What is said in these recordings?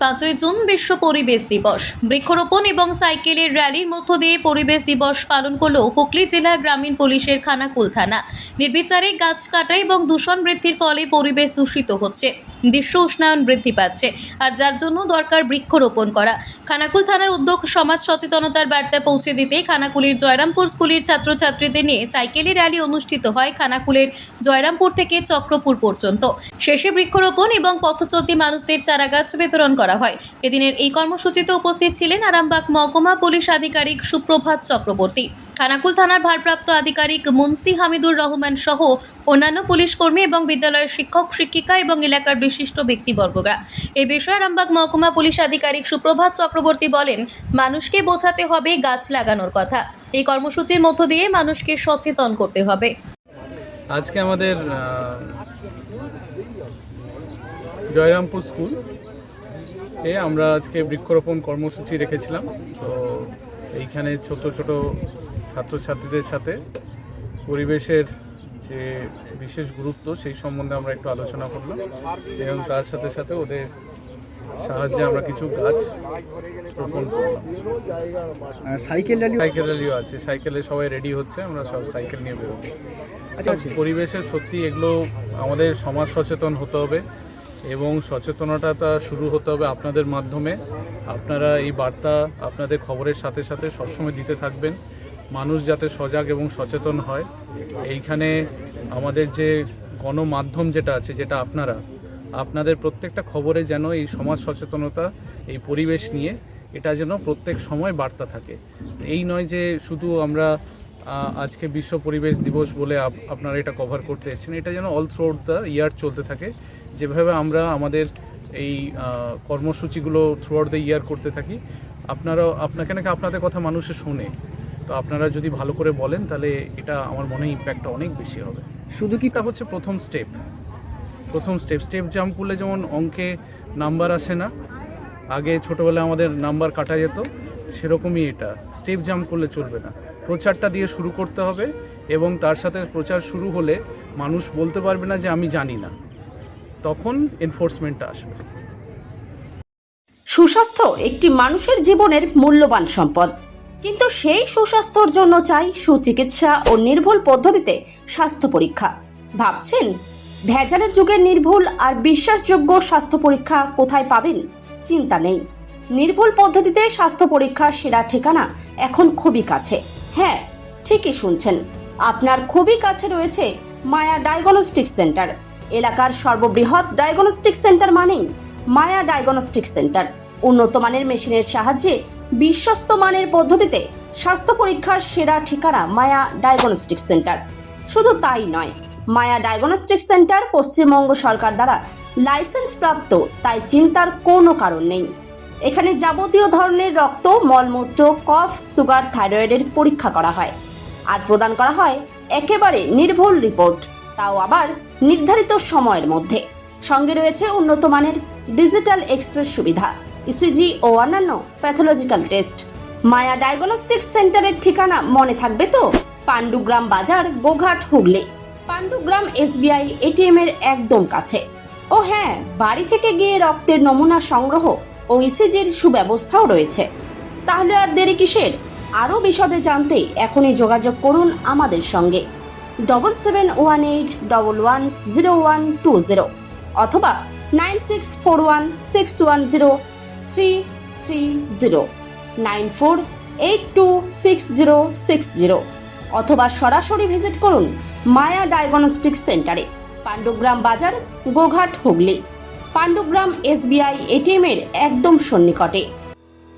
5ই June বিশ্ব পরিবেশ দিবস। বৃক্ষরোপণ এবং সাইকেলের র্যালির মধ্য দিয়ে পরিবেশ দিবস পালন করল হুগলি জেলা গ্রামীণ পুলিশের খানাকুল থানা। নির্বিচারে গাছ কাটা এবং দূষণ বৃদ্ধির ফলে পরিবেশ দূষিত হচ্ছে, বিশ্ব উষ্ণায়ন বৃদ্ধি পাচ্ছে, আর যার জন্য দরকার বৃক্ষরোপণ করা। খানাকুল থানার উদ্যোগ সমাজ সচেতনতার বার্তা পৌঁছে দিতে খানাকুলের জয়রামপুর স্কুলের ছাত্রছাত্রীদের নিয়ে সাইকেলের র্যালি অনুষ্ঠিত হয় খানাকুলের জয়রামপুর থেকে চক্রপুর পর্যন্ত। শেষে বৃক্ষরোপণ এবং পথচলতি মানুষদের চারাগাছ বিতরণ করা হয়। এদিনের এই কর্মসূচিতে উপস্থিত ছিলেন আরামবাগ মহকুমা পুলিশ আধিকারিক সুপ্রভাত চক্রবর্তী, খানাকুল থানার ভারপ্রাপ্ত আধিকারিক মুন্সি হামিদুর রহমান সহ অন্যান্য পুলিশ কর্মী এবং বিদ্যালয়ের শিক্ষক শিক্ষিকা এবং এলাকার বিশিষ্ট ব্যক্তিবর্গরা। এ বিষয়ে আরামবাগ মহকুমা পুলিশ আধিকারিক সুপ্রভাত চক্রবর্তী বলেন, মানুষকে বোঝাতে হবে গাছ লাগানোর কথা। এই কর্মসূচির মধ্য দিয়ে মানুষকে সচেতন করতে হবে। আজকে আমাদের জয়রামপুর স্কুল আমরা আজকে বৃক্ষরোপণ কর্মসূচি রেখেছিলাম। তো এইখানে ছোট ছোট ছাত্রছাত্রীদের সাথে পরিবেশের যে বিশেষ গুরুত্ব সেই সম্বন্ধে আমরা একটু আলোচনা করলাম এবং তার সাথে সাথে ওদের সাহায্যে আমরা কিছু গাছ রোপণ করলাম। সাইকেল র্যালিও আছে, সাইকেলে সবাই রেডি হচ্ছে, আমরা সব সাইকেল নিয়ে বেরোবো। পরিবেশের সত্যি এগুলো আমাদের সমাজ সচেতন হতে হবে এবং সচেতনতা শুরু হতে হবে আপনাদের মাধ্যমে। আপনারা এই বার্তা আপনাদের খবরের সাথে সাথে সবসময় দিতে থাকবেন, মানুষ যাতে সজাগ এবং সচেতন হয়। এইখানে আমাদের যে গণমাধ্যম যেটা আছে, যেটা আপনাদের প্রত্যেকটা খবরে যেন এই সমাজ সচেতনতা, এই পরিবেশ নিয়ে এটা যেন প্রত্যেক সময় বার্তা থাকে। এই নয় যে শুধু আমরা আজকে বিশ্ব পরিবেশ দিবস বলে আপনারা এটা কভার করতে এসেছেন, এটা যেন all through out the year চলতে থাকে। যেভাবে আমরা আমাদের এই কর্মসূচিগুলো থ্রু আউট দ্য ইয়ার করতে থাকি, আপনাদের কথা মানুষে শোনে। তো আপনারা যদি ভালো করে বলেন তাহলে এটা আমার মনে হয় ইম্প্যাক্টটা অনেক বেশি হবে। শুধু কি এটা হচ্ছে প্রথম স্টেপ জাম্প করলে যেমন অঙ্কে নাম্বার আসে না, আগে ছোটোবেলায় আমাদের নাম্বার কাটা যেত, সেরকমই এটা স্টেপ জাম্প করলে চলবে না। প্রচারটা দিয়ে শুরু করতে হবে এবং তার সাথে প্রচার শুরু হলে মানুষ বলতে পারবে না যে আমি জানি না, তখন এনফোর্সমেন্টটা আসবে। সুস্বাস্থ্য একটি মানুষের জীবনের মূল্যবান সম্পদ, কিন্তু সেই সুস্বাস্থ্যর জন্য চাই সুচিকিৎসা ও নির্ভুল পদ্ধতিতে স্বাস্থ্য পরীক্ষা। ভাবছেন ভেজালের যুগের নির্ভুল আর বিশ্বাসযোগ্য স্বাস্থ্য পরীক্ষা কোথায় পাবেন? চিন্তা নেই, নির্ভুল পদ্ধতিতে স্বাস্থ্য পরীক্ষার সেরা ঠিকানা এখন খুবই কাছে। হ্যাঁ, ঠিকই শুনছেন, আপনার খুবই কাছে রয়েছে মায়া ডায়াগনস্টিক সেন্টার। এলাকার সর্ববৃহৎ ডায়াগনস্টিক সেন্টার মানেই মায়া ডায়াগনস্টিক সেন্টার। উন্নত মানের মেশিনের সাহায্যে বিশ্বস্ত মানের পদ্ধতিতে স্বাস্থ্য পরীক্ষার সেরা ঠিকানা মায়া ডায়াগনস্টিক সেন্টার। শুধু তাই নয়, মায়া ডায়াগনস্টিক সেন্টার পশ্চিমবঙ্গ সরকার দ্বারা লাইসেন্স প্রাপ্ত, তাই চিন্তার কোনো কারণ নেই। এখানে যাবতীয় ধরনের রক্ত, মলমূত্র, কফ, সুগার, থাইরয়েডের পরীক্ষা করা হয় আর প্রদান করা হয় একেবারে নির্ভুল রিপোর্ট, তাও আবার নির্ধারিত সময়ের মধ্যে। সঙ্গে রয়েছে উন্নত মানের ডিজিটাল এক্স-রে সুবিধা, ইসিজি ও অন্যান্য প্যাথোলজিক্যাল টেস্ট। মায়া ডায়াগনস্টিক সেন্টারের ঠিকানা মনে থাকবে তো? পাণ্ডুগ্রাম বাজার, গোঘাট, হুগলি। পাণ্ডুগ্রাম SBI ATM এর একদম কাছে। ও হ্যাঁ, বাড়ি থেকে গিয়ে রক্তের নমুনা সংগ্রহ ও ইসিজির সুব্যবস্থাও রয়েছে। তাহলে আর দেরি কিসের? আরও বিশদে জানতে এখনই যোগাযোগ করুন আমাদের সঙ্গে 7718110120 অথবা 9641610330, 94826060 অথবা সরাসরি ভিজিট করুন মায়া ডায়াগনস্টিক সেন্টারে, পাণ্ডুগ্রাম বাজার, গোঘাট, হুগলি। পাণ্ডুগ্রাম SBI ATM এর একদম সন্নিকটে।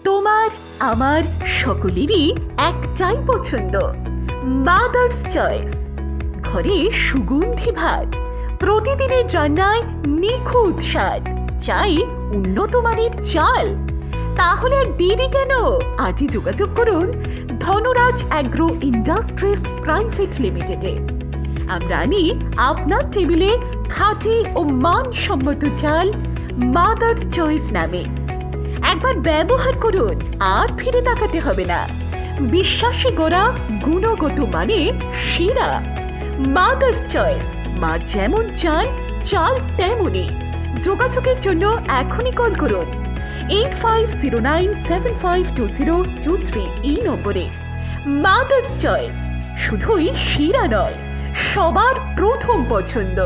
তোমার আমার সকলেরই একটাই পছন্দ, মাদার্স চয়েস। ঘরে সুগন্ধি ভাত, প্রতিদিনের রান্নায় নিখুঁত স্বাদ, চাই উন্নত মানের চাল। তাহলে আর দেরি কেন? আজই যোগাযোগ করুন ধনরাজ অ্যাগ্রো ইন্ডাস্ট্রিজ প্রাইভেট লিমিটেডে। আমরা আনি আপনার টেবিলে খাঁটি ও মানসম্মত চাল মাদার্স চয়েস নামে। একবার ব্যবহার করুন, আর ফিরে তাকাতে হবে না। বিশ্বাসে গড়া গুণগত মানে সেরা মাদার্স চয়েস। মা যেমন চান, চাল তেমনই। যোগাযোগের জন্য এখনই কল করুন 8509752023 এই নম্বরে। মাদার্স চয়েস, শুধুই শিরা নয়, সবার প্রথম পছন্দ।